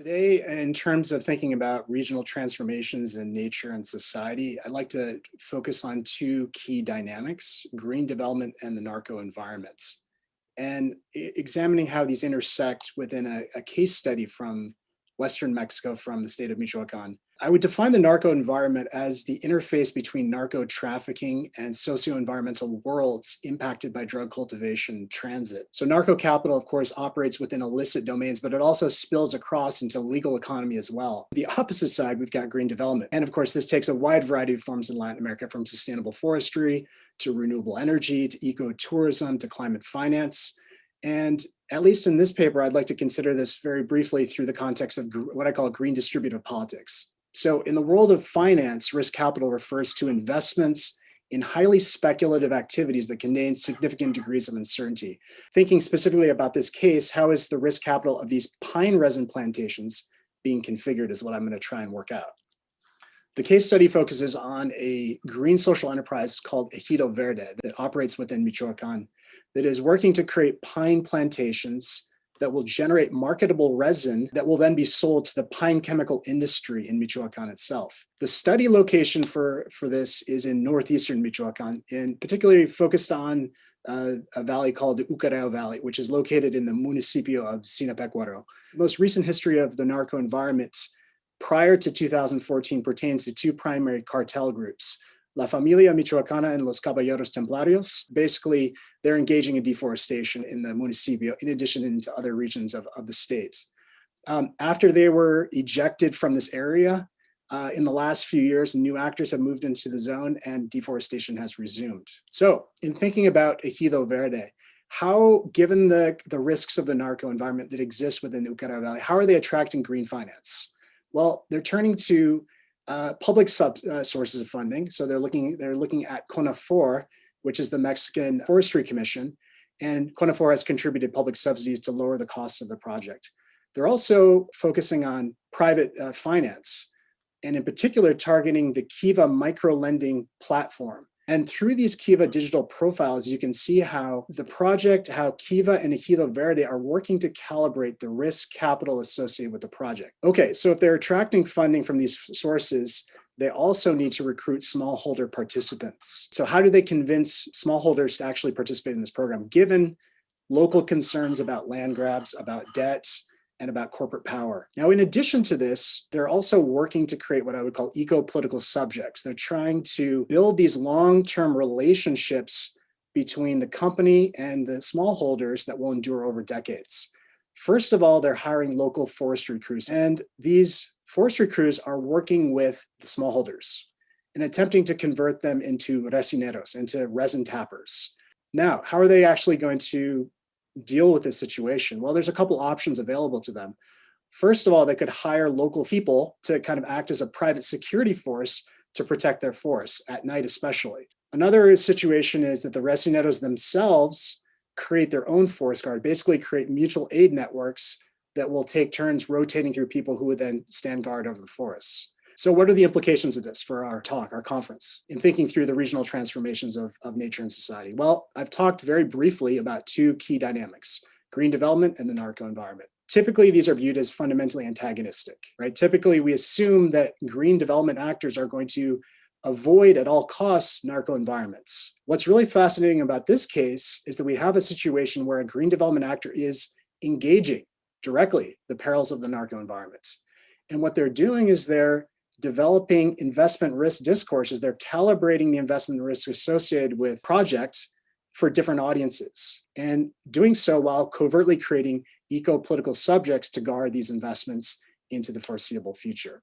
Today, in terms of thinking about regional transformations in nature and society, I'd like to focus on two key dynamics, green development and the narco-environments, and examining how these intersect within a case study from Western Mexico from the state of Michoacan. I would define the narco-environment as the interface between narco trafficking and socio-environmental worlds impacted by drug cultivation transit. So narco capital, of course, operates within illicit domains, but it also spills across into legal economy as well. The opposite side, we've got green development. And of course, this takes a wide variety of forms in Latin America, from sustainable forestry to renewable energy, to ecotourism, to climate finance. And at least in this paper, I'd like to consider this very briefly through the context of what I call green distributive politics. So in the world of finance, risk capital refers to investments in highly speculative activities that contain significant degrees of uncertainty. Thinking specifically about this case, how is the risk capital of these pine resin plantations being configured is what I'm going to try and work out. The case study focuses on a green social enterprise called Ejido Verde that operates within Michoacan, that is working to create pine plantations that will generate marketable resin that will then be sold to the pine chemical industry in Michoacan itself. The study location for this is in northeastern Michoacan, and particularly focused on a valley called the Ucareo Valley, which is located in the municipio of Sinapecuaro. The most recent history of the narco environment prior to 2014 pertains to two primary cartel groups, La Familia Michoacana and Los Caballeros Templarios. Basically, they're engaging in deforestation in the municipio, in addition into other regions of the state. After they were ejected from this area, in the last few years, new actors have moved into the zone and deforestation has resumed. So in thinking about Ejido Verde, how, given the risks of the narco environment that exists within the Ucareo Valley, how are they attracting green finance? Well, they're turning to public sources of funding. So they're looking at CONAFOR, which is the Mexican Forestry Commission, and CONAFOR has contributed public subsidies to lower the cost of the project. They're also focusing on private finance, and in particular targeting the Kiva micro-lending platform. And through these Kiva digital profiles, you can see how Kiva and Ejido Verde are working to calibrate the risk capital associated with the project. Okay, so if they're attracting funding from these sources, they also need to recruit smallholder participants. So how do they convince smallholders to actually participate in this program, given local concerns about land grabs, about debt, and about corporate power? Now, in addition to this, they're also working to create what I would call eco-political subjects. They're trying to build these long-term relationships between the company and the smallholders that will endure over decades. First of all, they're hiring local forestry crews, and these forestry crews are working with the smallholders and attempting to convert them into resineros, into resin tappers. Now, how are they actually going to deal with this situation? Well, there's a couple options available to them. First of all, they could hire local people to kind of act as a private security force to protect their forests, at night especially. Another situation is that the resineros themselves create their own forest guard, basically create mutual aid networks that will take turns rotating through people who would then stand guard over the forests. So what are the implications of this for our talk, our conference, in thinking through the regional transformations of nature and society? Well, I've talked very briefly about two key dynamics, green development and the narco environment. Typically, these are viewed as fundamentally antagonistic, right? Typically, we assume that green development actors are going to avoid at all costs narco environments. What's really fascinating about this case is that we have a situation where a green development actor is engaging directly the perils of the narco environments. And what they're doing is they're developing investment risk discourses. They're calibrating the investment risk associated with projects for different audiences, and doing so while covertly creating eco-political subjects to guard these investments into the foreseeable future.